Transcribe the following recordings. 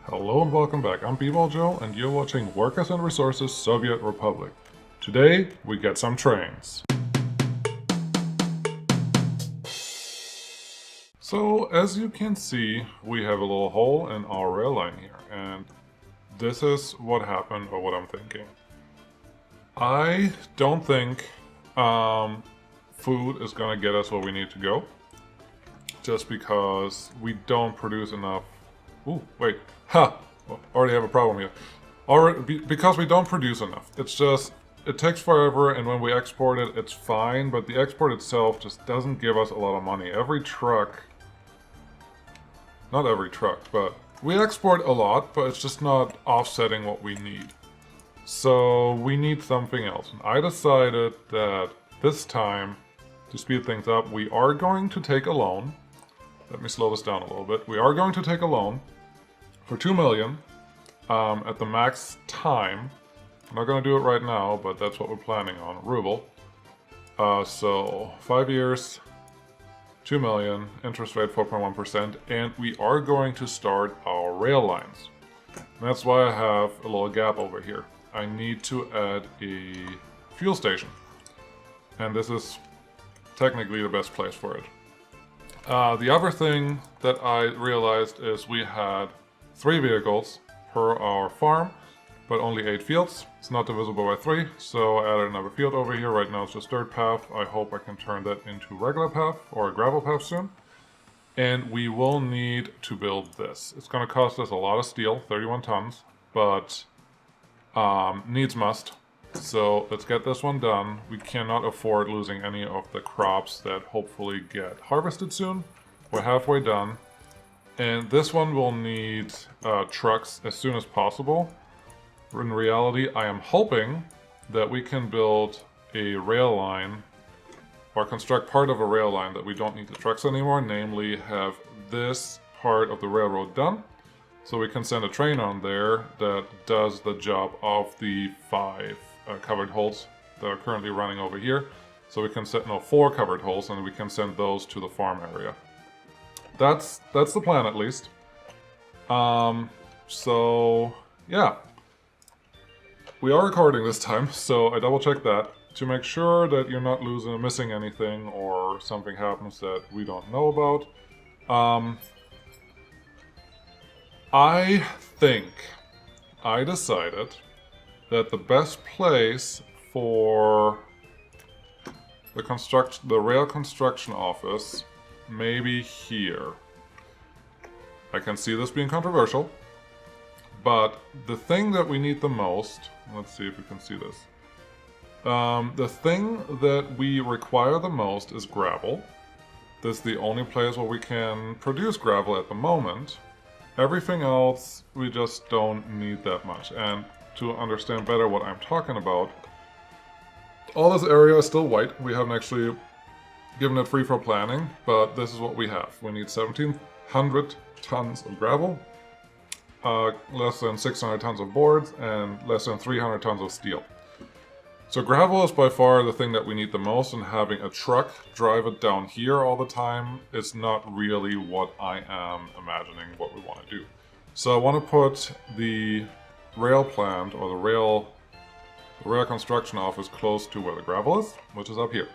Hello and welcome back. I'm B-Ball Joe and you're watching Workers and Resources Soviet Republic. Today we get some trains. So as you can see, we have a little hole in our rail line here, and this is what happened or what I'm thinking. I don't think food is gonna get us where we need to go, just because we don't produce enough. Ooh, wait. Ha! Already have a problem here. Because we don't produce enough. It's just, it takes forever, and when we export it, it's fine, but the export itself just doesn't give us a lot of money. Every truck... Not every truck, but we export a lot, but it's just not offsetting what we need. So we need something else. And I decided that this time, to speed things up, we are going to take a loan. Let me slow this down a little bit. We are going to take a loan for 2 million at the max time. I'm not going to do it right now, but that's what we're planning on. Ruble. So 5 years, 2 million, interest rate 4.1%, and we are going to start our rail lines. And that's why I have a little gap over here. I need to add a fuel station, and this is technically the best place for it. The other thing that I realized is we had 3 vehicles per our farm, but only 8 fields. It's not divisible by 3, so I added another field over here. Right now it's just dirt path. I hope I can turn that into regular path or a gravel path soon. And we will need to build this. It's going to cost us a lot of steel, 31 tons, but needs must. So let's get this one done. We cannot afford losing any of the crops that hopefully get harvested soon. We're halfway done. And this one will need trucks as soon as possible. In reality, I am hoping that we can build a rail line or construct part of a rail line that we don't need the trucks anymore, namely have this part of the railroad done. So we can send a train on there that does the job of the 5 covered holes that are currently running over here. So we can set 4 covered holes, and we can send those to the farm area. That's the plan, at least. So yeah, we are recording this time, so I double checked that to make sure that you're not missing anything or something happens that we don't know about. I think I decided that the best place for the rail construction office may be here. I can see this being controversial, but the thing that we need the most, let's see if we can see this. The thing that we require the most is gravel. This is the only place where we can produce gravel at the moment. Everything else, we just don't need that much. And to understand better what I'm talking about, all this area is still white. We haven't actually given it free for planning, but this is what we have. We need 1,700 tons of gravel, less than 600 tons of boards, and less than 300 tons of steel. So gravel is by far the thing that we need the most, and having a truck drive it down here all the time is not really what I am imagining what we want to do. So I want to put the rail plant or the rail construction office close to where the gravel is, which is up here.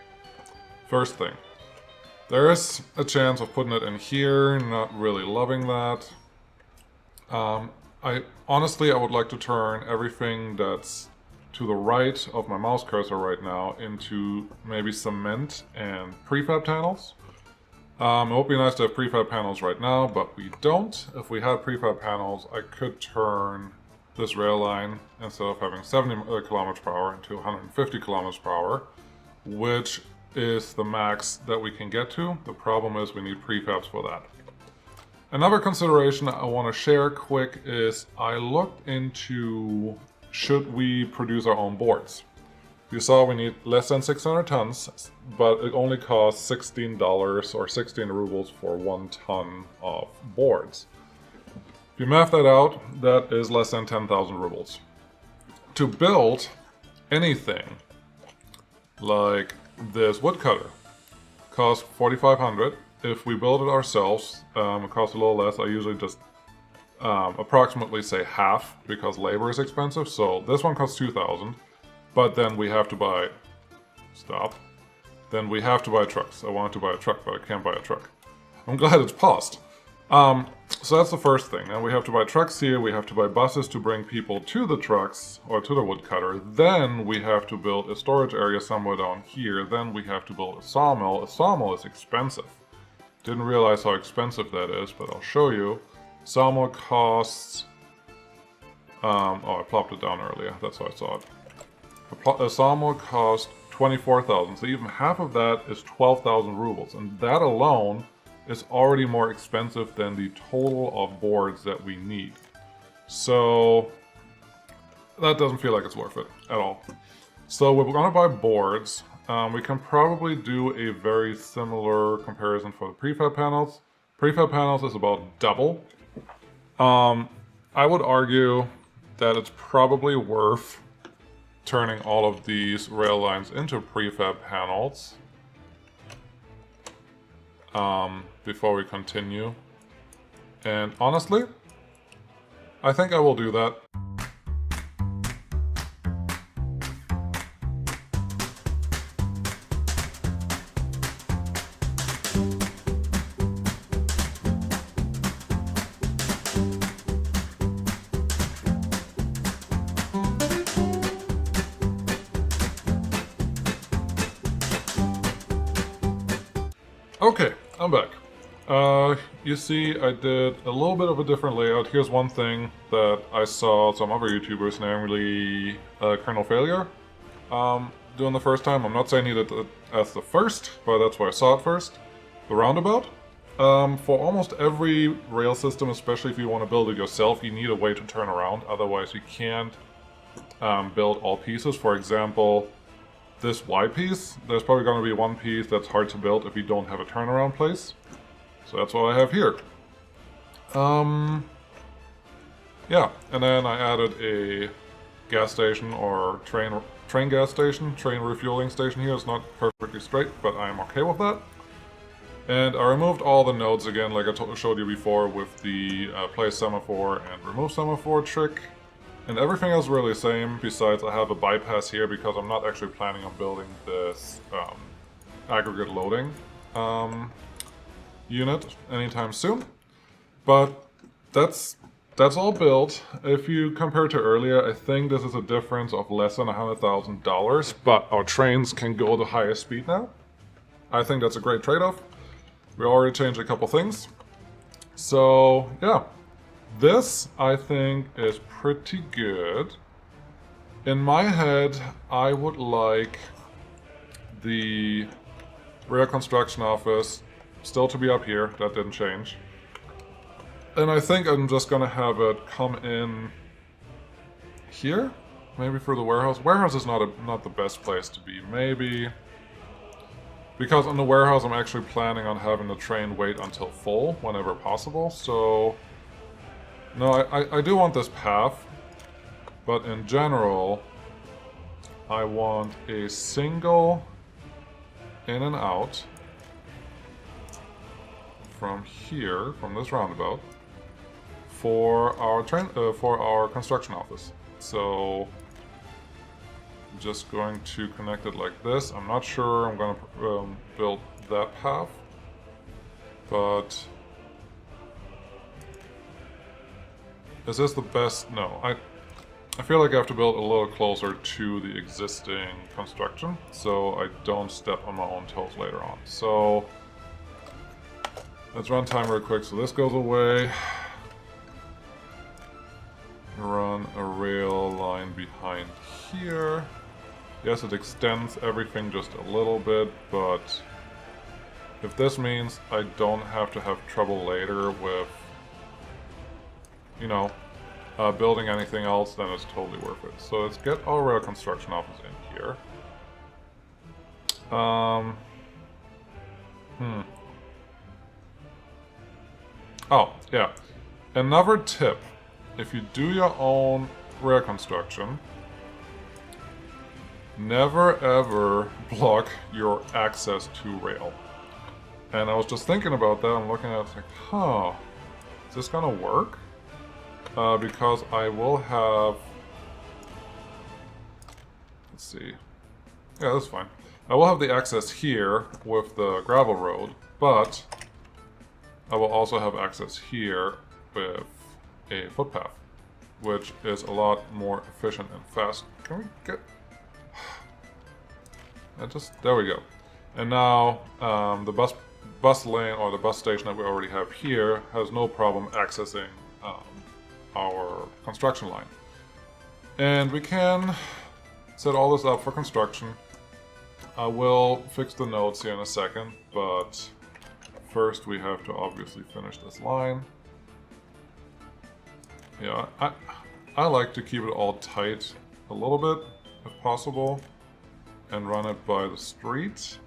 First thing, there is a chance of putting it in here, not really loving that. Honestly, I would like to turn everything that's to the right of my mouse cursor right now into maybe cement and prefab panels. It would be nice to have prefab panels right now, but we don't. If we had prefab panels, I could turn this rail line, instead of having 70 kilometers per hour, into 150 kilometers per hour, which is the max that we can get to. The problem is we need prefabs for that. Another consideration I want to share quick is I looked into, should we produce our own boards? You saw we need less than 600 tons, but it only costs $16 or 16 rubles for 1 ton of boards. If you math that out, that is less than 10,000 rubles. To build anything like this woodcutter costs 4,500. If we build it ourselves, it costs a little less. I usually just approximately say half because labor is expensive. So this one costs 2,000, but then we have to buy. Stop. Then we have to buy trucks. I wanted to buy a truck, but I can't buy a truck. I'm glad it's paused. So that's the first thing. Now we have to buy trucks here. We have to buy buses to bring people to the trucks or to the woodcutter. Then we have to build a storage area somewhere down here. Then we have to build a sawmill. A sawmill is expensive. Didn't realize how expensive that is, but I'll show you. Sawmill costs... oh, I plopped it down earlier. That's how I saw it. A sawmill costs 24,000. So even half of that is 12,000 rubles. And that alone is already more expensive than the total of boards that we need. So that doesn't feel like it's worth it at all. So we're going to buy boards. We can probably do a very similar comparison for the prefab panels. Prefab panels is about double. I would argue that it's probably worth turning all of these rail lines into prefab panels before we continue. And honestly, I think I will do that. Okay, I'm back. You see, I did a little bit of a different layout. Here's one thing that I saw some other YouTubers, namely Colonel Failure, doing the first time. I'm not saying he did it as the first, but that's why I saw it first. The roundabout. For almost every rail system, especially if you want to build it yourself, you need a way to turn around. Otherwise, you can't build all pieces. For example, this Y piece, there's probably going to be one piece that's hard to build if you don't have a turnaround place. So that's what I have here. Yeah, and then I added a gas station or train gas station, train refueling station here. It's not perfectly straight, but I'm okay with that. And I removed all the nodes again, like I showed you before with the place semaphore and remove semaphore trick. And everything else is really the same, besides I have a bypass here because I'm not actually planning on building this aggregate loading unit anytime soon. But that's all built. If you compare to earlier, I think this is a difference of less than $100,000, but our trains can go to higher speed now. I think that's a great trade-off. We already changed a couple things. So, yeah. This, I think, is pretty good. In my head, I would like the rail construction office still to be up here. That didn't change. And I think I'm just gonna have it come in here, maybe for the warehouse. Warehouse is not the best place to be. Maybe because in the warehouse, I'm actually planning on having the train wait until full whenever possible. So. No, I do want this path, but in general, I want a single in and out from here, from this roundabout, for our construction office. So, I'm just going to connect it like this. I'm not sure I'm going to build that path, but. Is this the best? No, I feel like I have to build a little closer to the existing construction, so I don't step on my own toes later on. So, let's run time real quick. So this goes away. Run a rail line behind here. Yes, it extends everything just a little bit, but if this means I don't have to have trouble later with building anything else, then it's totally worth it. So let's get our rail construction office in here. Oh, yeah. Another tip. If you do your own rail construction, never ever block your access to rail. And I was just thinking about that. I'm looking at it, it's like, huh, is this gonna work? because I will have... Let's see. Yeah, that's fine. I will have the access here with the gravel road, but I will also have access here with a footpath, which is a lot more efficient and fast. Can we get... There we go. And now the bus lane, or the bus station that we already have here, has no problem accessing our construction line. And we can set all this up for construction. I will fix the nodes here in a second, but first we have to obviously finish this line. Yeah, I like to keep it all tight a little bit, if possible, and run it by the street.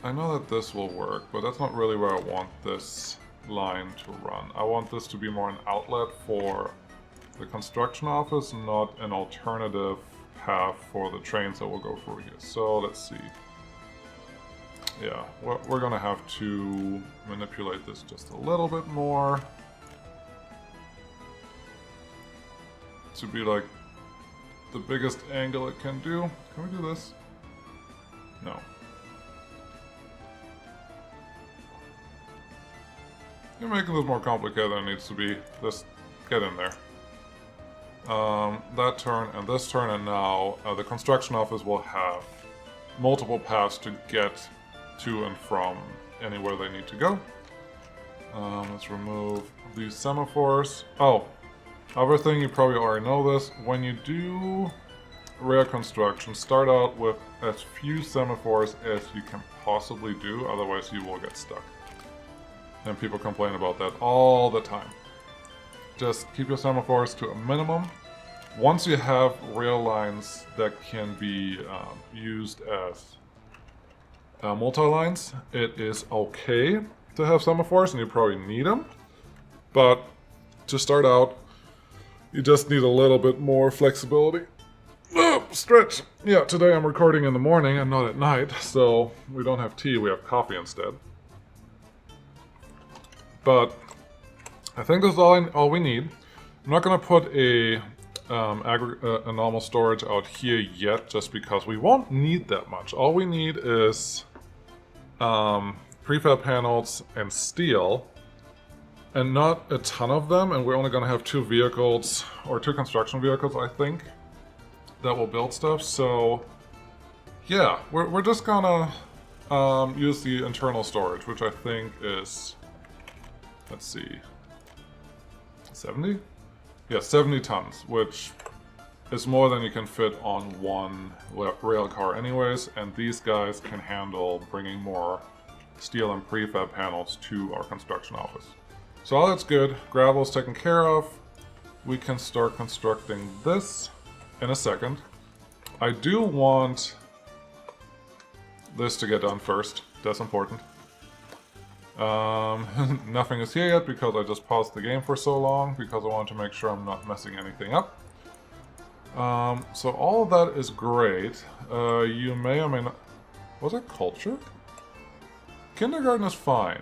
I know that this will work, but that's not really where I want this line to run. I want this to be more an outlet for the construction office, not an alternative path for the trains that will go through here. So let's see. Yeah, we're gonna have to manipulate this just a little bit more to be like the biggest angle it can do. Can we do this? No. You're making this more complicated than it needs to be. Just get in there. That turn and this turn, and now the construction office will have multiple paths to get to and from anywhere they need to go. Let's remove these semaphores. Oh, other thing, you probably already know this. When you do rail construction, start out with as few semaphores as you can possibly do, otherwise you will get stuck. And people complain about that all the time. Just keep your semaphores to a minimum. Once you have rail lines that can be used as multi-lines, it is okay to have semaphores, and you probably need them. But to start out, you just need a little bit more flexibility. Oh, stretch! Yeah, today I'm recording in the morning and not at night, so we don't have tea, we have coffee instead. But I think that's all we need. I'm not going to put a normal storage out here yet, just because we won't need that much. All we need is prefab panels and steel, and not a ton of them, and we're only going to have 2 vehicles, or 2 construction vehicles, I think, that will build stuff. So yeah, we're just gonna use the internal storage, which I think is, let's see, 70? Yeah, 70 tons, which is more than you can fit on one rail car anyways, and these guys can handle bringing more steel and prefab panels to our construction office. So all that's good. Gravel's taken care of. We can start constructing this in a second. I do want this to get done first. That's important. Nothing is here yet because I just paused the game for so long, because I wanted to make sure I'm not messing anything up. So all of that is great. You may or may not... Was it culture? Kindergarten is fine.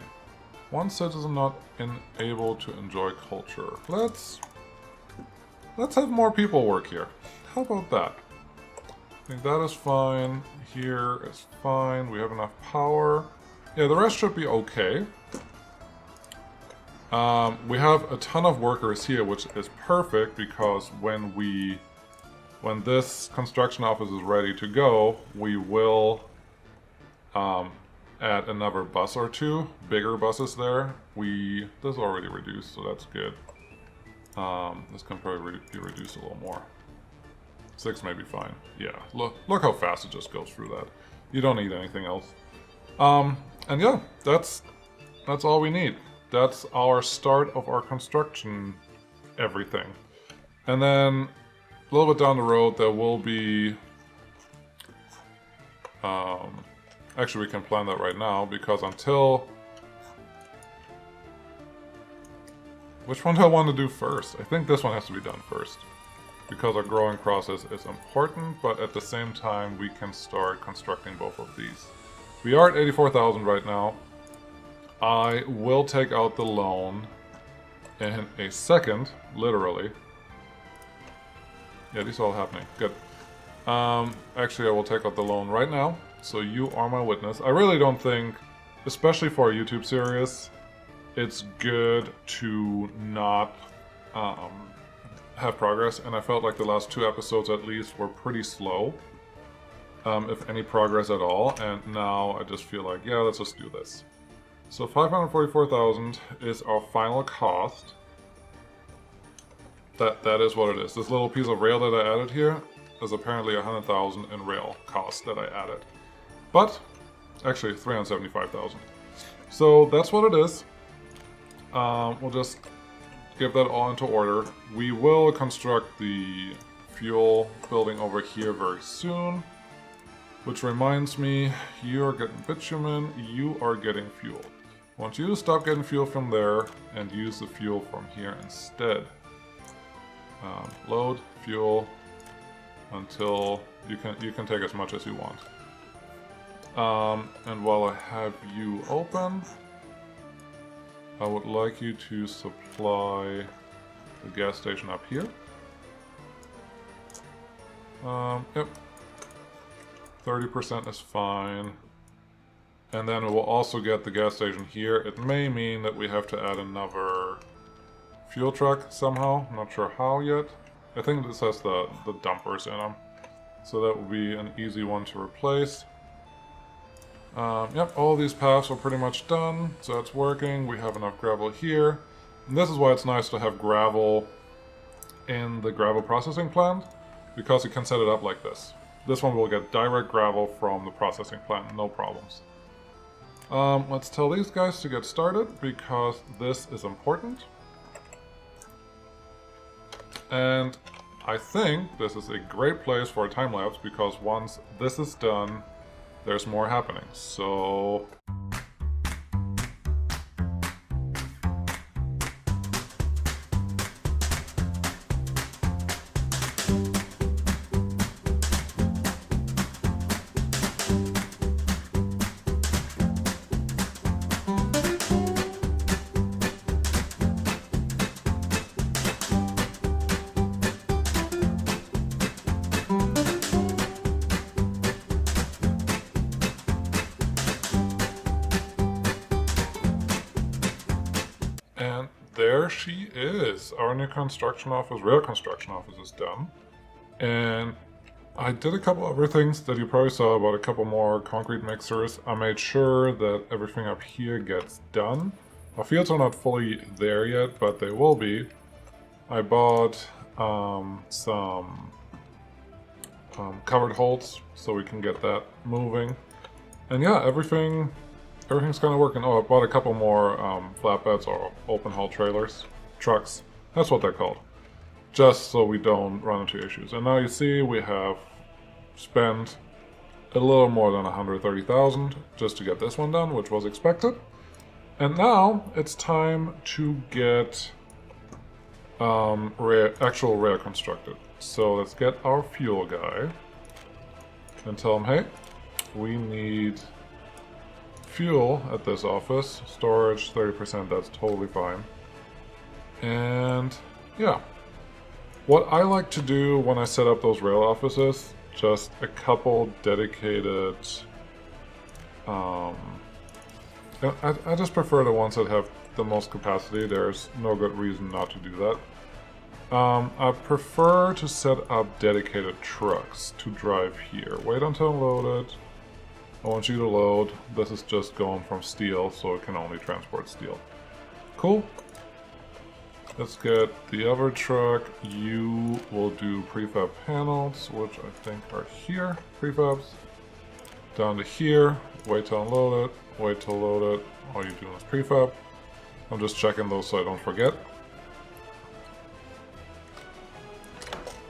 One citizen not unable to enjoy culture. Let's have more people work here. How about that? I think that is fine. Here is fine. We have enough power. Yeah, the rest should be okay. We have a ton of workers here, which is perfect, because when this construction office is ready to go, we will add another bus or 2, bigger buses there. This is already reduced, so that's good. This can probably be reduced a little more. 6 may be fine. Yeah, look how fast it just goes through that. You don't need anything else. And yeah, that's all we need. That's our start of our construction everything. And then a little bit down the road there will be... actually, we can plan that right now, because until... Which one do I want to do first? I think this one has to be done first, because our growing process is important, but at the same time we can start constructing both of these. We are at 84,000 right now. I will take out the loan in a second, literally. Yeah, these are all happening. Good. Actually, I will take out the loan right now, so you are my witness. I really don't think, especially for a YouTube series, it's good to not have progress, and I felt like the last 2 episodes at least were pretty slow, if any progress at all, and now I just feel like, yeah, let's just do this. So 544,000 is our final cost. That is what it is. This little piece of rail that I added here is apparently 100,000 in rail cost that I added. But, actually 375,000. So that's what it is. We'll just give that all into order. We will construct the fuel building over here very soon. Which reminds me, you're getting bitumen, you are getting fuel. I want you to stop getting fuel from there and use the fuel from here instead. Load fuel until you can take as much as you want. And while I have you open, I would like you to supply the gas station up here. Yep. 30% is fine. And then we will also get the gas station here. It may mean that we have to add another fuel truck somehow. I'm not sure how yet. I think this has the dumpers in them. So that will be an easy one to replace. Yep, all these paths are pretty much done. So it's working. We have enough gravel here. And this is why it's nice to have gravel in the gravel processing plant, because you can set it up like this. This one will get direct gravel from the processing plant, no problems. Let's tell these guys to get started, because this is important. And I think this is a great place for a time-lapse, because once this is done, there's more happening. So... And there she is. Our new construction office, real construction office is done. And I did a couple other things that you probably saw about a couple more concrete mixers. I made sure that everything up here gets done. Our fields are not fully there yet, but they will be. I bought some covered holes so we can get that moving. And yeah, everything's kind of working. Oh, I bought a couple more flatbeds or open haul trailers, trucks. That's what they're called. Just so we don't run into issues. And now you see we have spent a little more than 130,000 just to get this one done, which was expected. And now it's time to get actual rail constructed. So let's get our fuel guy and tell him, hey, we need fuel at this office. Storage 30%, that's totally fine. And yeah, what I like to do when I set up those rail offices, just a couple dedicated I just prefer the ones that have the most capacity. There's no good reason not to do that. I prefer to set up dedicated trucks to drive here. Wait until I'm loaded. I want you to load. This is just going from steel, so it can only transport steel. Cool. Let's get the other truck. You will do prefab panels, which I think are here. Prefabs. Down to here. Wait till unload it. Wait till load it. All you're doing is prefab. I'm just checking those so I don't forget.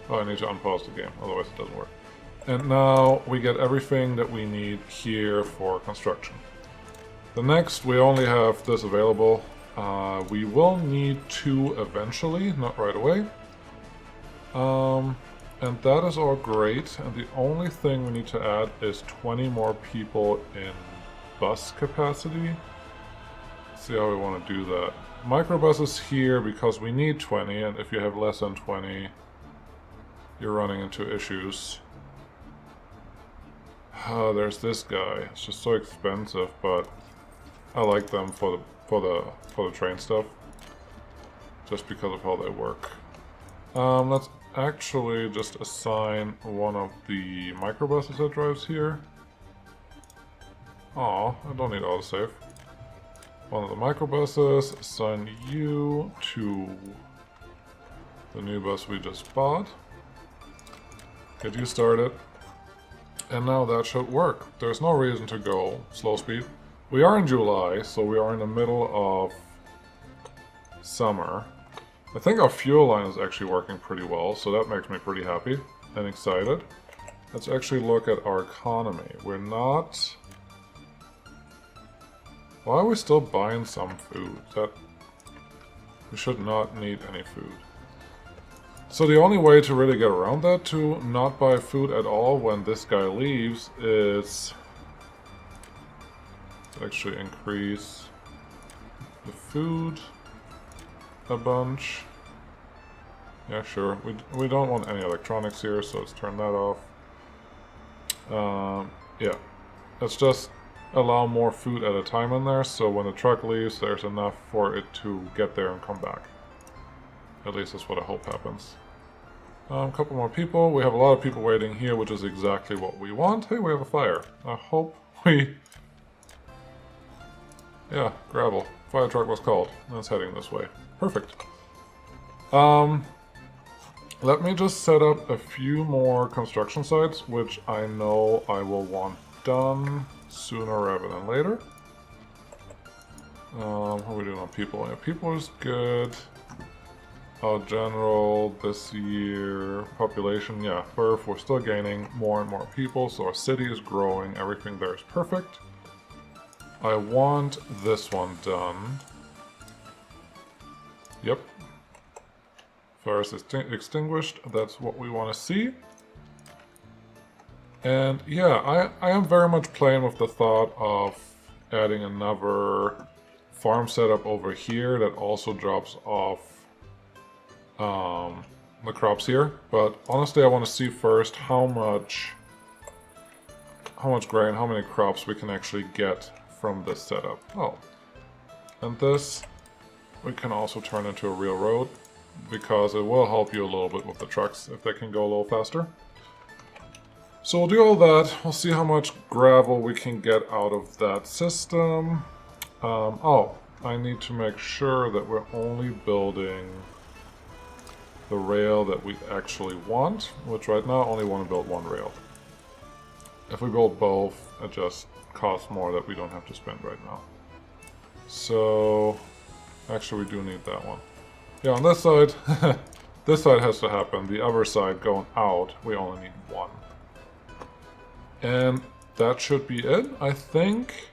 Oh, I need to unpause the game, otherwise it doesn't work. And now we get everything that we need here for construction. The next, we only have this available. We will need 2 eventually, not right away. And that is all great. And the only thing we need to add is 20 more people in bus capacity. Let's see how we want to do that. microbuses here because we need 20, and if you have less than 20, you're running into issues. There's this guy. It's just so expensive, but I like them for the train stuff, just because of how they work. Let's actually just assign one of the microbuses that drives here. Aw, I don't need autosave. One of the microbuses, assign you to the new bus we just bought. Get you started. And now that should work. There's no reason to go slow speed. We are in July, so we are in the middle of summer. I think our fuel line is actually working pretty well, so that makes me pretty happy and excited. Let's actually look at our economy. We're not... Why are we still buying some food? We should not need any food. So the only way to really get around that, to not buy food at all when this guy leaves, is to actually increase the food a bunch. Yeah, sure. We don't want any electronics here, so let's turn that off. Yeah. Let's just allow more food at a time in there, so when the truck leaves, there's enough for it to get there and come back. At least that's what I hope happens. A couple more people. We have a lot of people waiting here, which is exactly what we want. Hey, we have a fire. I hope we... Yeah, gravel. Fire truck was called. It's heading this way. Perfect. Let me just set up a few more construction sites, which I know I will want done sooner rather than later. How are we doing on people? Yeah, people is good. General, this year, population, yeah, birth, we're still gaining more and more people, so our city is growing, everything there is perfect. I want this one done. Yep. Fire is extinguished, that's what we want to see. And yeah, I am very much playing with the thought of adding another farm setup over here that also drops off the crops here, but honestly I want to see first how much grain, how many crops we can actually get from this setup. Oh, and this we can also turn into a real road, because it will help you a little bit with the trucks if they can go a little faster. So we'll do all that, we'll see how much gravel we can get out of that system. Oh, I need to make sure that we're only building the rail that we actually want, which right now I only want to build one rail. If we build both, it just costs more that we don't have to spend right now. So, actually we do need that one. Yeah, on this side, this side has to happen. The other side going out, we only need one. And that should be it, I think.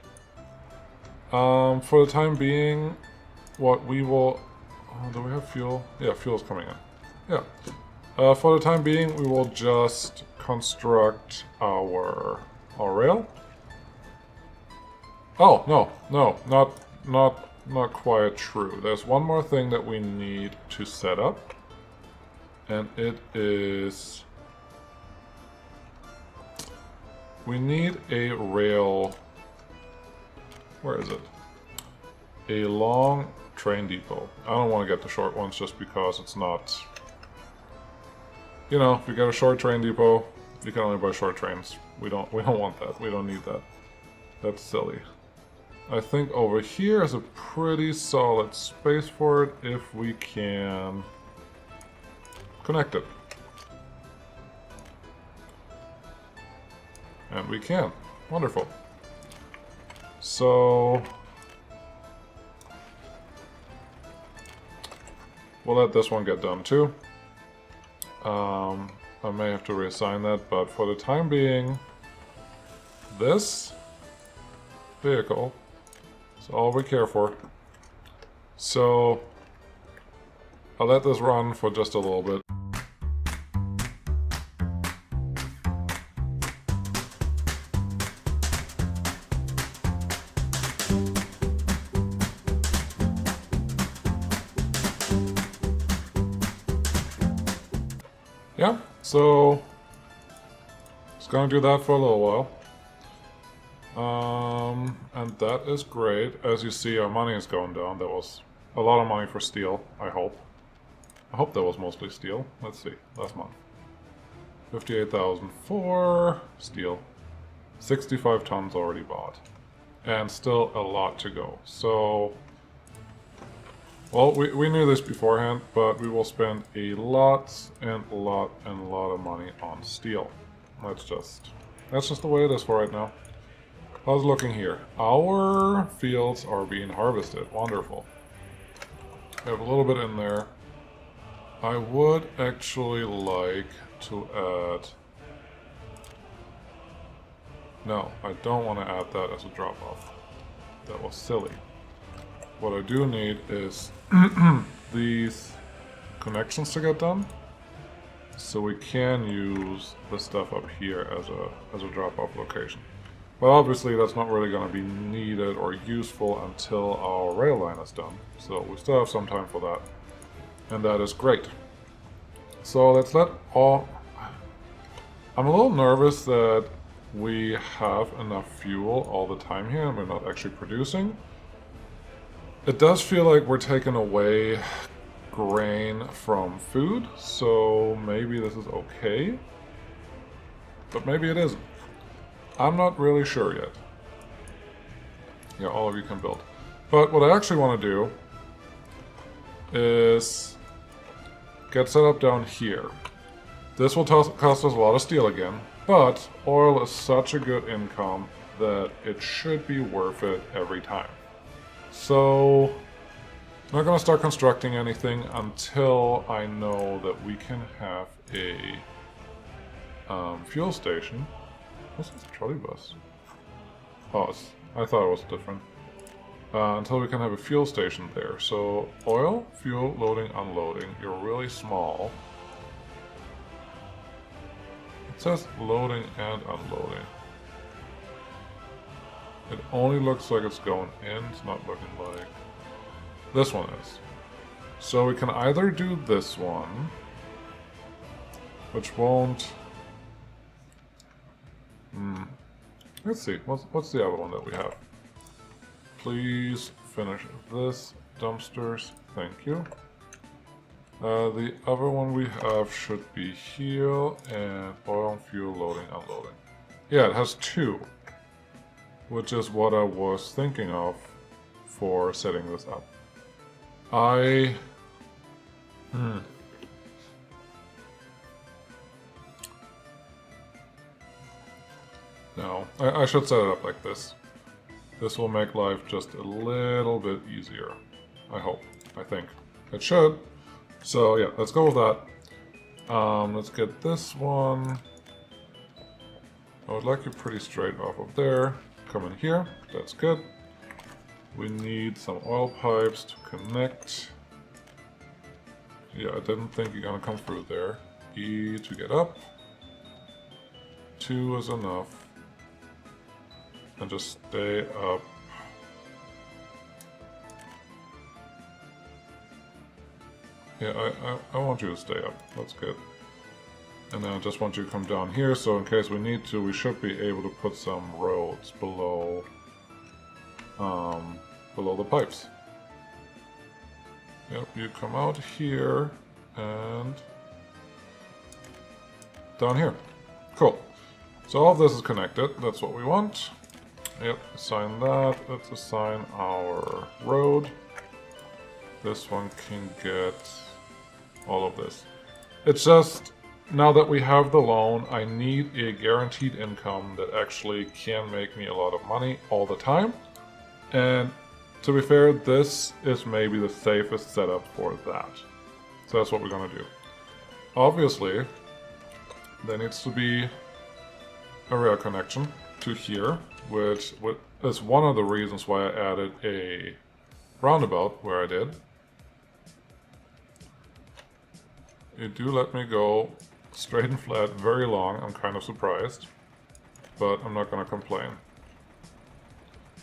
For the time being, what we will... Oh, do we have fuel? Yeah, fuel's coming in. Yeah. For the time being, we will just construct our rail. Oh, no, not quite true. There's one more thing that we need to set up, and it is... We need a rail... Where is it? A long train depot. I don't want to get the short ones just because it's not... You know, if you get a short train depot, you can only buy short trains. We don't want that. We don't need that. That's silly. I think over here is a pretty solid space for it if we can connect it. And we can. Wonderful. So we'll let this one get done too. I may have to reassign that, but for the time being, this vehicle is all we care for. So I'll let this run for just a little bit. Yeah, so it's gonna do that for a little while. And that is great. As you see, our money is going down. That was a lot of money for steel, I hope. I hope that was mostly steel. Let's see, last month. 58,000 for steel. 65 tons already bought. And still a lot to go. So, well, we knew this beforehand, but we will spend a lot and a lot and a lot of money on steel. That's just the way it is for right now. How's it looking here? Our fields are being harvested. Wonderful. We have a little bit in there. I would actually like to add... No, I don't want to add that as a drop-off. That was silly. What I do need is these connections to get done. So we can use the stuff up here as a drop-off location. But obviously that's not really going to be needed or useful until our rail line is done. So we still have some time for that. And that is great. So let's let all... I'm a little nervous that we have enough fuel all the time here and we're not actually producing. It does feel like we're taking away grain from food, so maybe this is okay. But maybe it isn't. I'm not really sure yet. Yeah, all of you can build. But what I actually want to do is get set up down here. This will cost us a lot of steel again, but oil is such a good income that it should be worth it every time. So, I'm not going to start constructing anything until I know that we can have a fuel station. What's this trolley bus? Oh, I thought it was different. Until we can have a fuel station there. So, oil, fuel, loading, unloading. You're really small. It says loading and unloading. It only looks like it's going in. It's not looking like... This one is. So we can either do this one, which won't... Let's see. What's the other one that we have? Please finish this. Dumpsters. Thank you. The other one we have should be here, and oil and fuel, loading, unloading. Yeah, it has two, which is what I was thinking of for setting this up. No, I should set it up like this. This will make life just a little bit easier. I hope. I think. It should. So yeah, let's go with that. Let's get this one. I would like you pretty straight off of there. Come in here. That's good. We need some oil pipes to connect. Yeah, I didn't think you're gonna come through there. E to get up. 2 is enough. And just stay up. Yeah, I want you to stay up. That's good. And then I just want you to come down here, so in case we need to, we should be able to put some roads below, below the pipes. Yep, you come out here and down here. Cool. So all of this is connected. That's what we want. Yep, assign that. Let's assign our road. This one can get all of this. It's just, now that we have the loan, I need a guaranteed income that actually can make me a lot of money all the time. And to be fair, this is maybe the safest setup for that. So that's what we're gonna do. Obviously, there needs to be a rail connection to here, which is one of the reasons why I added a roundabout where I did. You do let me go straight and flat very long. I'm kind of surprised, but I'm not going to complain.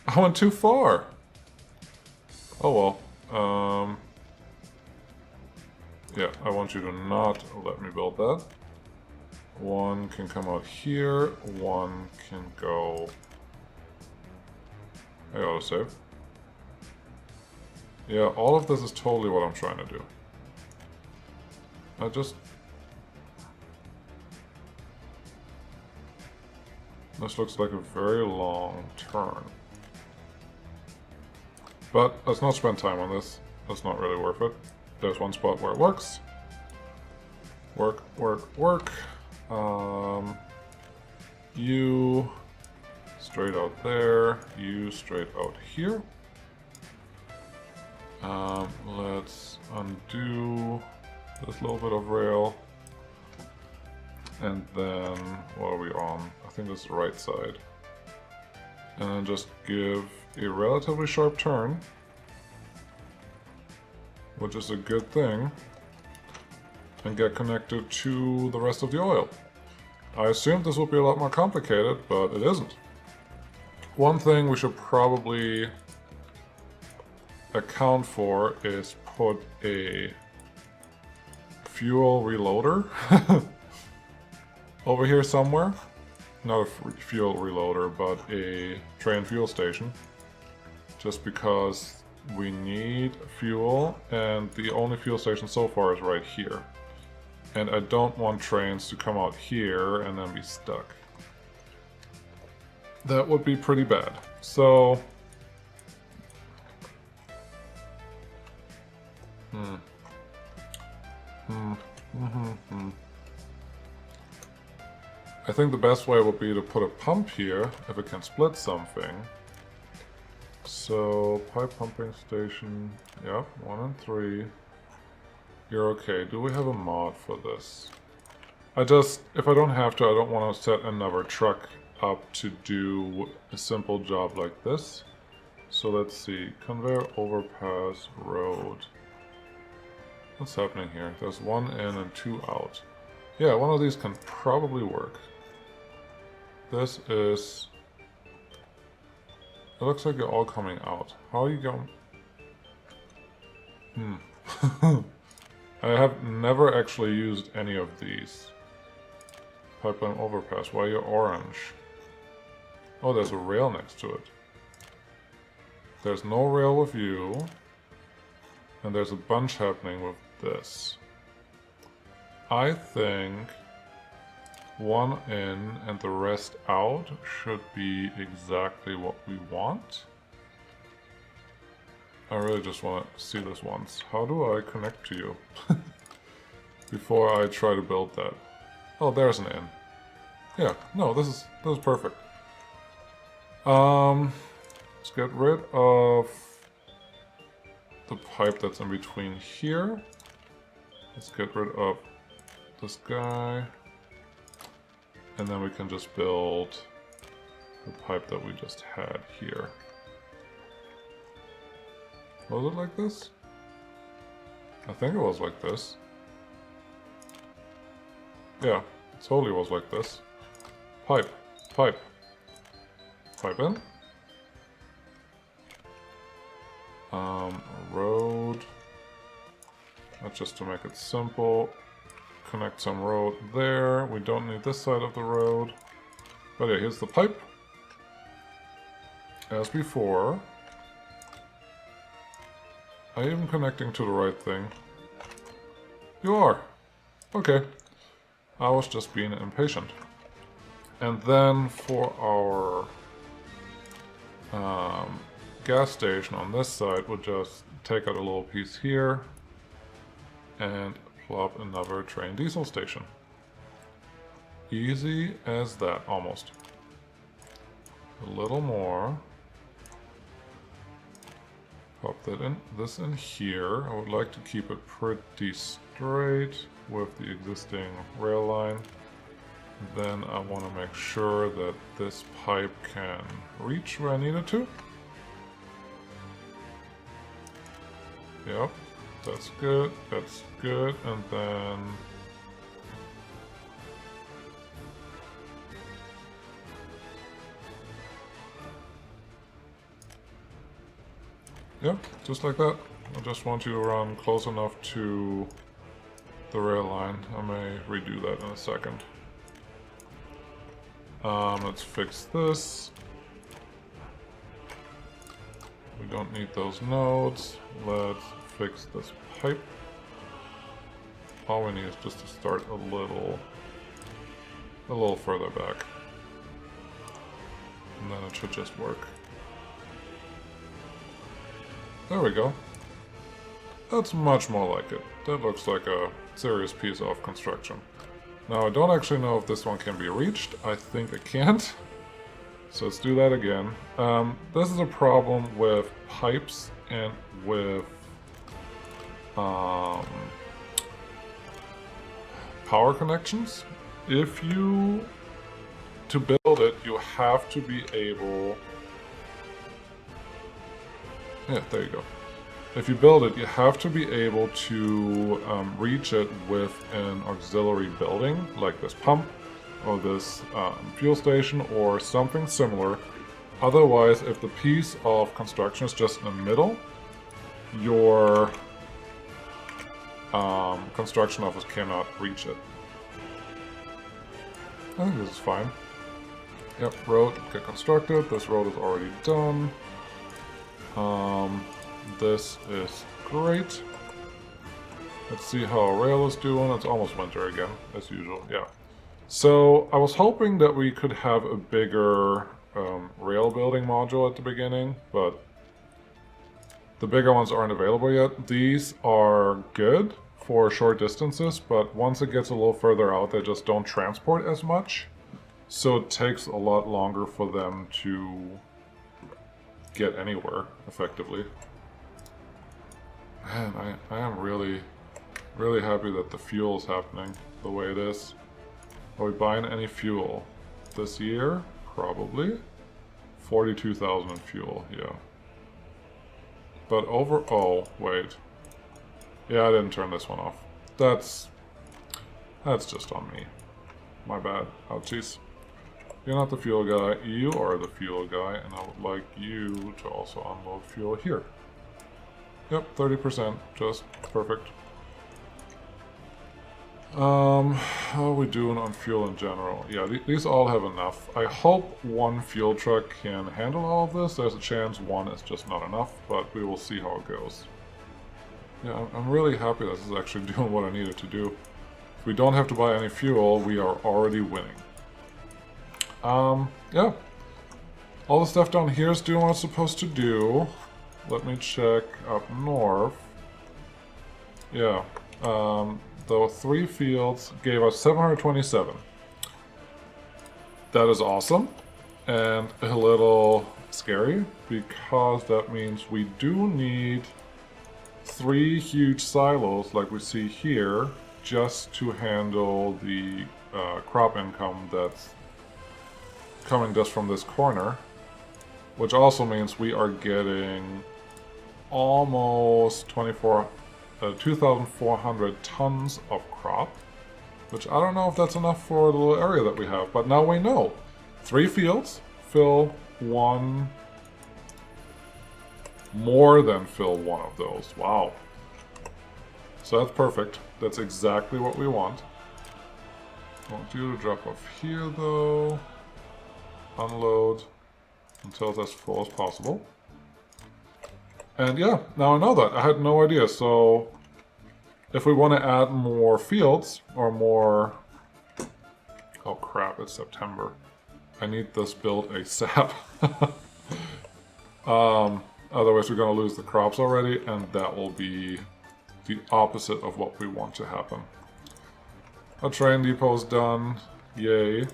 I went too far. Oh well. Yeah, I want you to not let me build that. One can come out here. One can go... I autosave. Yeah, all of this is totally what I'm trying to do. This looks like a very long turn. But let's not spend time on this. That's not really worth it. There's one spot where it works. Work, work, work. You straight out there. You straight out here. Let's undo this little bit of rail. And then, what are we on? I think this is the right side. And then just give a relatively sharp turn, which is a good thing, and get connected to the rest of the oil. I assumed this would be a lot more complicated, but it isn't. One thing we should probably account for is put a fuel reloader over here somewhere. Not a fuel reloader, but a train fuel station. Just because we need fuel, and the only fuel station so far is right here. And I don't want trains to come out here and then be stuck. That would be pretty bad. So... I think the best way would be to put a pump here, if it can split something. So, pipe pumping station, yep, 1 and 3. You're okay. Do we have a mod for this? If I don't have to, I don't want to set another truck up to do a simple job like this. So let's see, conveyor, overpass, road. What's happening here? There's 1 in and 2 out. Yeah, one of these can probably work. This is... It looks like they're all coming out. How are you going... I have never actually used any of these. Pipeline overpass. Why are you orange? Oh, there's a rail next to it. There's no rail with you. And there's a bunch happening with this. I think 1 in and the rest out should be exactly what we want. I really just want to see this once. How do I connect to you? Before I try to build that. Oh, there's an in. Yeah, no, this is perfect. Let's get rid of the pipe that's in between here. Let's get rid of this guy. And then we can just build the pipe that we just had here. Was it like this? I think it was like this. Yeah, it totally was like this. Pipe, pipe, pipe in. Road. That's just to make it simple. Connect some road there. We don't need this side of the road. But yeah, here's the pipe. As before. Are you even connecting to the right thing? You are. Okay. I was just being impatient. And then for our gas station on this side, we'll just take out a little piece here and plop another train diesel station. Easy as that, almost. A little more. Pop that in, this in here. I would like to keep it pretty straight with the existing rail line. Then I want to make sure that this pipe can reach where I need it to. Yep, that's good, and then... Yep, just like that. I just want you to run close enough to the rail line. I may redo that in a second. Let's fix this. We don't need those nodes. Let's fix this pipe. All we need is just to start a little further back. And then it should just work. There we go. That's much more like it. That looks like a serious piece of construction. Now I don't actually know if this one can be reached. I think it can't. So let's do that again. This is a problem with pipes and with power connections. To build it, you have to be able... Yeah, there you go. If you build it, you have to be able to reach it with an auxiliary building, like this pump, or this fuel station, or something similar. Otherwise, if the piece of construction is just in the middle, your construction office cannot reach it. I think this is fine. Yep, road get constructed. This road is already done. This is great. Let's see how rail is doing. It's almost winter again, as usual. Yeah. So I was hoping that we could have a bigger rail building module at the beginning, but the bigger ones aren't available yet. These are good for short distances, but once it gets a little further out, they just don't transport as much. So it takes a lot longer for them to get anywhere, effectively. Man, I am really happy that the fuel is happening the way it is. Are we buying any fuel this year? Probably. 42,000 in fuel, yeah. But oh, wait. Yeah, I didn't turn this one off. That's just on me. My bad. Ouchies. You're not the fuel guy, you are the fuel guy, and I would like you to also unload fuel here. Yep, 30%, just perfect. How are we doing on fuel in general? Yeah, these all have enough. I hope one fuel truck can handle all of this. There's a chance one is just not enough, but we will see how it goes. Yeah, I'm really happy this is actually doing what I needed to do. If we don't have to buy any fuel, we are already winning. Yeah. All the stuff down here is doing what it's supposed to do. Let me check up north. Yeah. The 3 fields gave us 727. That is awesome. And a little scary, because that means we do need 3 huge silos like we see here, just to handle the crop income that's coming just from this corner, which also means we are getting almost 2,400 tons of crop, which I don't know if that's enough for the little area that we have, but now we know. 3 fields fill one, more than fill one of those. Wow. So that's perfect. That's exactly what we want. I want you to drop off here though. Unload until it's as full as possible. And yeah, now I know that. I had no idea. So if we want to add more fields or more... Oh crap, it's September. I need this built ASAP. Otherwise we're going to lose the crops already, and that will be the opposite of what we want to happen. Our train depot's done. Yay.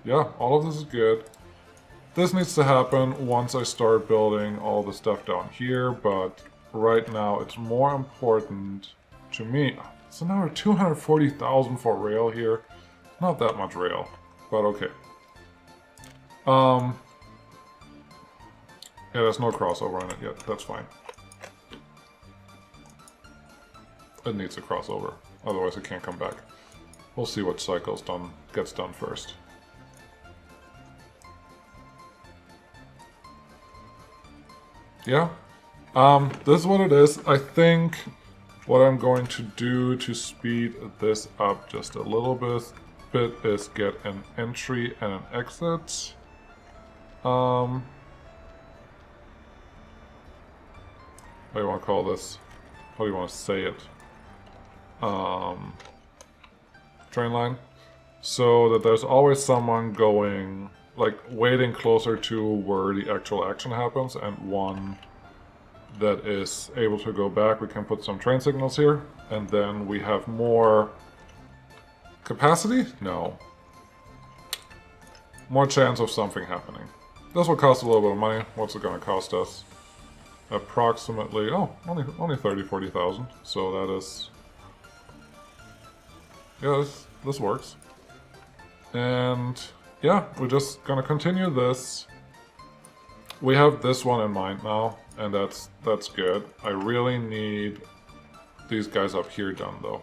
Yeah, all of this is good. This needs to happen once I start building all the stuff down here, but right now it's more important to me. It's another 240,000 for rail here. Not that much rail, but okay. Yeah, there's no crossover in it yet. That's fine. It needs a crossover, otherwise it can't come back. We'll see what cycles gets done first. Yeah, this is what it is. I think What I'm going to do to speed this up just a little bit is get an entry and an exit. What do you want to call this? How do you want to say it? Train line. So that there's always someone going, like, waiting closer to where the actual action happens, and one that is able to go back. We can put some train signals here, and then we have more capacity? No. More chance of something happening. This will cost a little bit of money. What's it going to cost us? Approximately, only 40,000. So that is, yeah, this works. And yeah, we're just gonna continue this. We have this one in mind now, and that's good. I really need these guys up here done though.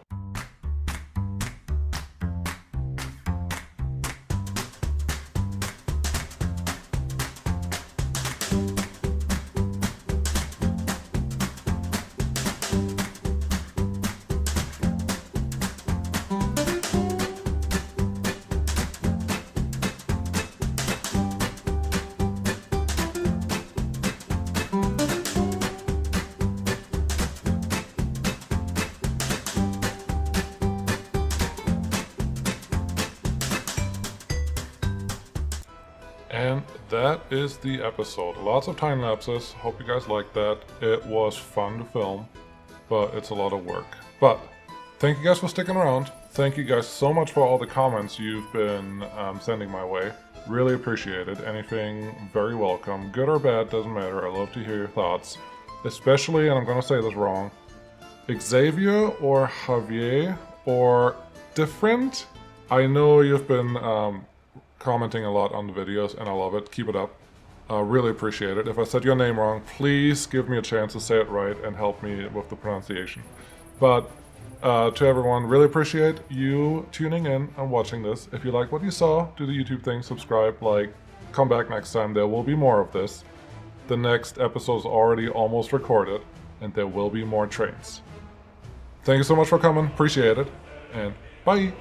And that is the episode. Lots of time lapses. Hope you guys liked that. It was fun to film, but it's a lot of work. But thank you guys for sticking around. Thank you guys so much for all the comments you've been sending my way. Really appreciate it. Anything, very welcome. Good or bad, doesn't matter. I love to hear your thoughts. Especially, and I'm going to say this wrong, Xavier or Javier or different. I know you've been commenting a lot on the videos, and I love it. Keep it up. Really appreciate it. If I said your name wrong, please give me a chance to say it right and help me with the pronunciation. But to everyone, really appreciate you tuning in and watching this. If you like what you saw, do the YouTube thing, subscribe, like, come back next time. There will be more of this. The next episode is already almost recorded, and there will be more trains. Thank you so much for coming. Appreciate it, and bye!